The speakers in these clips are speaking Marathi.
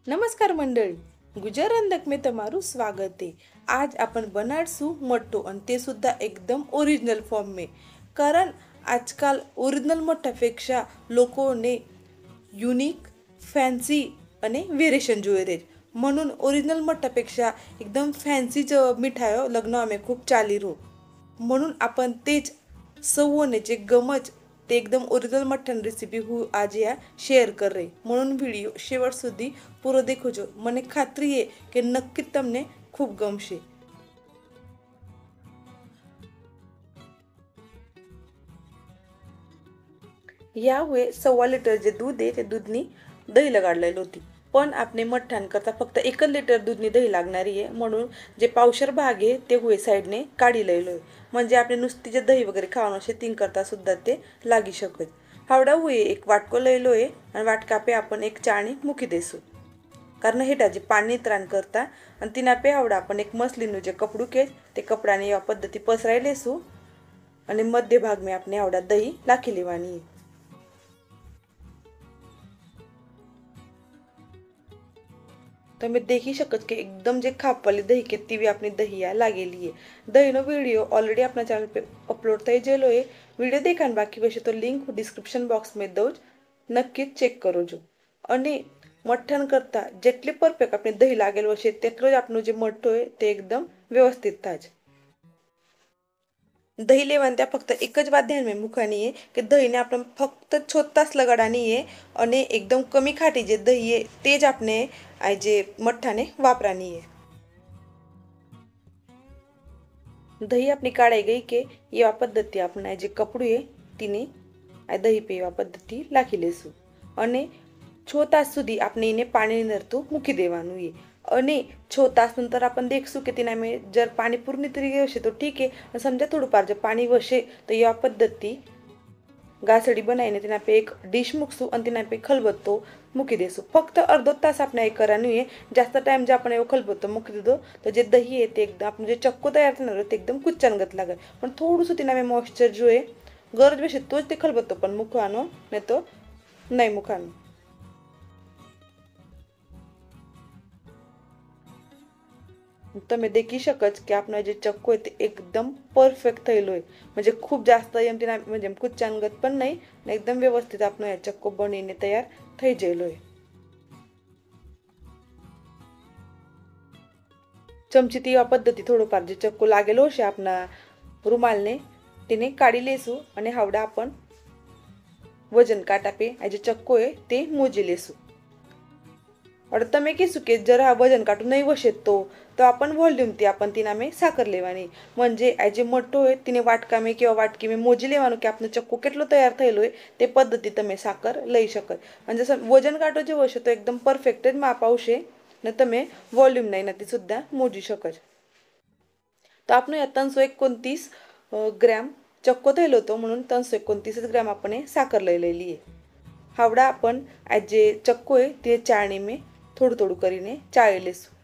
નમસ્કાર મંડળી, ગુજર અંધક મેં તમારું સ્વાગત है। आज आपण बनाडसू मट्टो आणि ते सुद्धा एकदम ओरिजिनल फॉर्म में। कारण आजकाल ओरिजिनल मठ्ठापेक्षा लोकोने युनिक फॅन्सी आणि व्हेरिएशन જોઈ म्हणून ओरिजिनल मठ्ठापेक्षा एकदम फॅन्सीच मिठायो लग्न आम्ही खूप चाली रो। म्हणून आपण तेच सवोने गमच ते एकदम ओरिजिनल मट्ठन रेसिपी हूँ आज या शेयर कर रही। म्हणून वीडियो शेवट सुधी पूरो देखो जो, मने खात्री है कि नक्की तमने खूब गमशे। यावे 1.25 लिटर जे दूध आहे ते दूधनी दही लगाडलेली होती, पण आपने मठ्ठान करता फक्त 1 लिटर दूधनी दही लागणारी आहे। म्हणून जे पावशर भाग आहे ते हुए साईडने काढी लयलोय, म्हणजे आपले नुसती जे दही वगैरे खावणं शेतींग करता सुद्धा ते लागी शकत। हावडा हुए एक वाटको लयलोय आणि वाटका पे आपण एक चाळणी मुकी देसू, कारण हेटा जे पाणी त्राण करता आणि तिना पे हावडा आपण एक मसलीનું जे कपडू के ते कपडाने या पद्धती पसराई लेसू आणि मध्य भाग में आपने हावडा दही लाखी लेवानी है। तो मैं देखी शकत कि एकदम जे खाप वाली दही के ती भी अपनी दही या लागेली है। दही नो वीडियो ऑलरेडी अपना चैनल पे अपलोड થઈ જેલો है। वीडियो देखा बाकी वैसे तो लिंक डिस्क्रिप्शन बॉक्स में दઉં, नक्की चेक करो जो। અને મઠ્ઠન કરતા જેટલી પરફેક્ટ આપણે દહીં લાગેલું હશે તેટલો જ આપણો જે મઠ્ઠો હોય તે એકદમ વ્યવસ્થિત થાય। दही लेवान त्या फक्त एकच बात ध्यान में मुकानी है कि दहीने आपण फक्त 6 तास लगाडानी है અને एकदम कमी खाटी जे दही है तेज आपने आज मठ्ठाने वापरानी है। दही अपनी काढ़ाई गई के ये पद्धति अपना जे कपड़ू है तीने आ दही पे पद्धति लाखी लेसू અને 6 तास सुधी आपने इने पाणी नरतू मूकी देवानुं है। અને 6 तास नंतर आपण देखसू कि तिना में जर पाणी पूर्ण तरी वशे तो ठीक है, समजा थोडंफार जर पाणी वशे तो या पद्धति गासडी बनाईने तिना पे एक डिश मुकसू आणि तिना पे खलबत्तो मूकी देसू। फक्त अर्धो तास आपण एक करानी है, जास्त टाइम जे आपण खलबत्तो मूकी दीदो तो जे दही है ते एकदम आपण जे चक्को तयार करणार ते एकदम कुच्चानगत लागे। पण थोडंसं तिना में मॉइश्चर जो है गरज वशे तोच ते खलबत्तो पण मुकवानो, नहीं तो नहीं मुकानो। તમે देखी शकत की आपला जे चक्को आहे ते एकदम परफेक्ट થયેલું आहे, म्हणजे खूप जास्त એમ તેના म्हणजे कुच्चानगत पण नाही, एकदम व्यवस्थित આપણો આ ચક્કો બનીને તૈયાર થઈ ગયેલો आहे। ચમચીથી આ પદ્ધતિ થોડોફાર જે ચક્કો લાગેલો હશે આપના રૂમાલને તેને કાઢી લેશું અને હાવડા आपण वजन काटा पे આ જે ચક્કો आहे તે મોજી લેશું। और તમે કીધું કે जरा वजन काटू नाही वशेत तो आपण वॉल्यूम ती आपण तिना में साखर लेवानी, म्हणजे आ जे मट्टो आहे तिने वाटका में किंवा वाटकी में मोजी लेवानो कि आपनो चक्को કેટલો तयार થયેલો है ते पद्धति તમે साखर લઈ શકત। અને जसं वजन काटो जे वशे तो एकदम परफेक्ट જ माप આવશે ને તમે वॉल्यूम नाही ना ती सुद्धा मोजी शकत। तो आपण या 329 ग्रॅम चक्को થયેલો तो म्हणून 329 ग्रॅम आपण साखर લઈ લેલી है। हावड़ा अपन आज जे चक्को है ते चाळणी में थोडं थोडं करीने चाळी लेसू।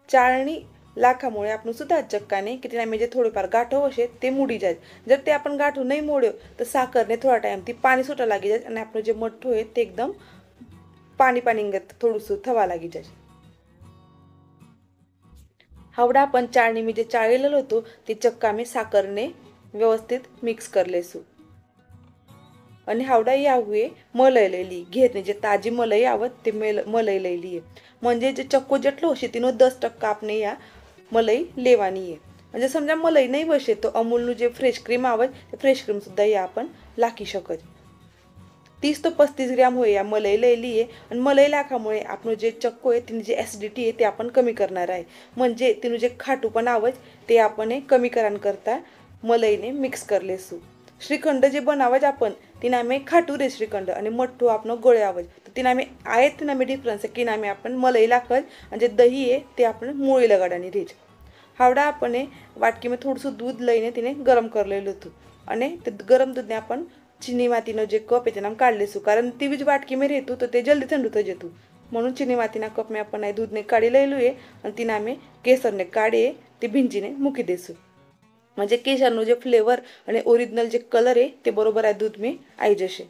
चाळणी लाखामुळे आपण सुद्धा चक्काने की तिना में जे थोडेफार गाठो हशे ते मुडी जाय। जर ते आपण गाठो नाही मोड्यो तर साखरने थोडा टाइम ती पाणी सुटा लागी जाय आणि आपलं जे मठ्ठो आहे ते एकदम पाणी पाणींगत थोडंसं थवा लागी जाय। हावड़ा अपन चाळणी में जे चाळलेलो होतो ते चक्का में साखरने व्यवस्थित मिक्स कर लेसू आणि हावड़ा या हुए मलई लयली घेतने जे ताजी मलई आवत ते मलई लयली है, म्हणजे जे चक्को जेटलो हशे तिनो 10% आपने या मलई लेवानी है। म्हणजे समजा मलई नाही वशे तो अमूलનું जे फ्रेश क्रीम आवत ते फ्रेश क्रीम सुद्धा या आपण लाखी शकत। 30 ते 35 ग्रॅम होय या मलई लयली आहे आणि मलई लाखामुळे आपण जे चक्को आहे तिने जे ॲसिडिटी आहे ते आपण कमी करणार आहे, म्हणजे तिने जे खाटूपणा आवत ते आपण कमी करान करता मलईने मिक्स कर लेसू। श्रीखंड जे बनावज आपण तिना में खाटू रे श्रीखंड आणि मठ्ठो आपनो गोळे आवज तो तिना में आये तिना में डिफरन्स है कि ना में आपण मलई लाखज आणि जे दही आहे ते आपण मोळी लगाडानी रेज। हावड़ा आपण वाटकी में थोडंसं दूध लईने तिने गरम करलेलं होतं आणि ते गरम दूधने आपण चीनी मातीनो जे कप आहे तेना काढ लेसू, कारण ती बीज वाटकी में रहतू तो ते जल्दी थंड થઈ જતું। म्हणून चीनी मातीना कप में आपण दूधने काढी લઈલું है અને तिना में केसरने काढे ते भिंजीने મૂકી देसू, म्हणजे केसरનો जे फ्लेवर आणि ओरिजिनल जे कलर आहे ते बरोबर आहे दूध में आई जशे।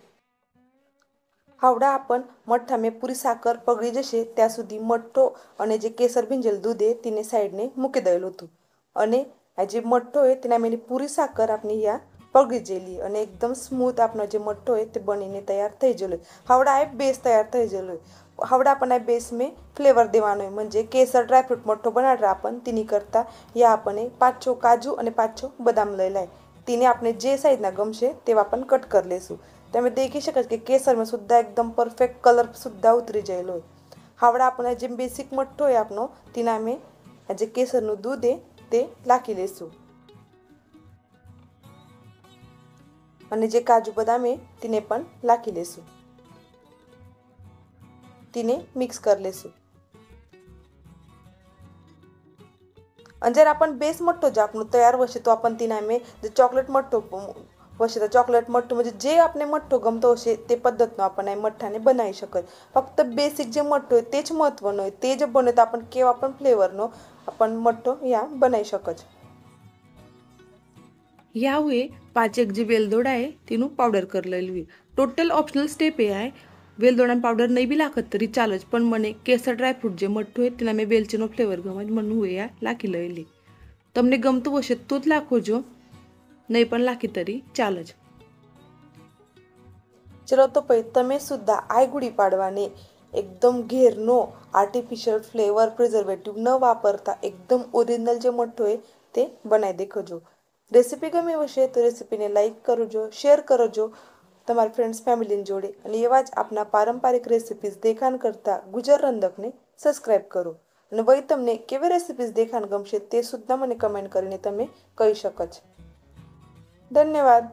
હાવડા આપણ મઠ્ઠા મેં પૂરી સાકર પગળી જશે ત્યાં સુધી મઠ્ઠો અને જે કેસર ભીંજેલ દૂધ તેને સાઈડને મૂકી દેલું હતું અને આ જે મઠ્ઠો હોય તેના મેની પૂરી સાકર આપણી યા પગળી જેલી અને એકદમ સ્મૂથ આપણો જે મઠ્ઠો હોય તે બનીને તૈયાર થઈ ગયેલો હાવડા એ બેસ તૈયાર થઈ ગયેલો हावड़ा अपन आ बेस में फ्लेवर देवानो है म्हणजे केसर ड्रायफ्रूट मठ्ठो बनाडरा आपण तिनी करता या आपण 5-6 काजू અને 5-6 બદામ લઈ લાય तिने આપણે જે સાઈઝના ગમશે તેવા आपण કટ કરી લેશું તમે દેખી શકો કે કેસરમાં સુદ્धा एकदम परफेक्ट कलर सुद्धा ઉતરી જાયેલો હાવડા આપણે જે બેસિક મઠ્ઠો હોય આપણો તેના અમે જે કેસરનું દૂધ છે તે લાખી લેશું અને જે કાજુ બદામ છે તેને પણ લાખી લેશું तिने मिक्स कर लेसू आणि जर आपण बेस मठ्ठो जे आपण तयार वशे तो आपण तिना में जे चॉकलेट मठ्ठो वशे तर चॉकलेट मठ्ठो म्हणजे जे आपने मठ्ठो गमतो वशे ते पद्धतनो आपण मठ्ठाने बनावी शकत फक्त बेसिक जे मठ्ठो आहे तेच महत्त्वनो आहे ते जे बनवतो आपण केव्हा पण फ्लेवरनो आपण मठ्ठो या बनावी शकत यावे 5 एक जी वेलदोड़ा है तीनों पाउडर कर लेलवी टोटल ऑप्शनल स्टेप है वेलदोड़ा पाउडर नहीं भी लाखत तरी चालज पण मने केसर ड्रायफ्रूट जे मठ्ठो है तेना में वेलचीनो फ्लेवर गमज म्हणून हुए या लाखी लईली तमने गमतो वशे तोच लाखो जो नहीं पण लाखी तरी चालज चलो तो पै तमे सुद्धा आय गुड़ी पाडवाने एकदम घेरनो आर्टिफिशियल फ्लेवर प्रिजर्वेटिव न वापरता एकदम ओरिजिनल जे मठ्ठो है ते बनाई देखो रेसिपी गमी वशे तो रेसिपी ने लाइक करो शेयर करो તમારા ફ્રેન્ડ્સ ફેમિલી જોડે અને એવા જ આપના પારંપરિક રેસિપીઝ દેખાણ કરતા ગુજર રંધકને સબસ્ક્રાઇબ કરો અને વળી તમને કેવી રેસિપીઝ દેખાણ ગમશે તે સુદ્धा મને કમેન્ટ કરીને તમે કહી શકો છો ધન્યવાદ।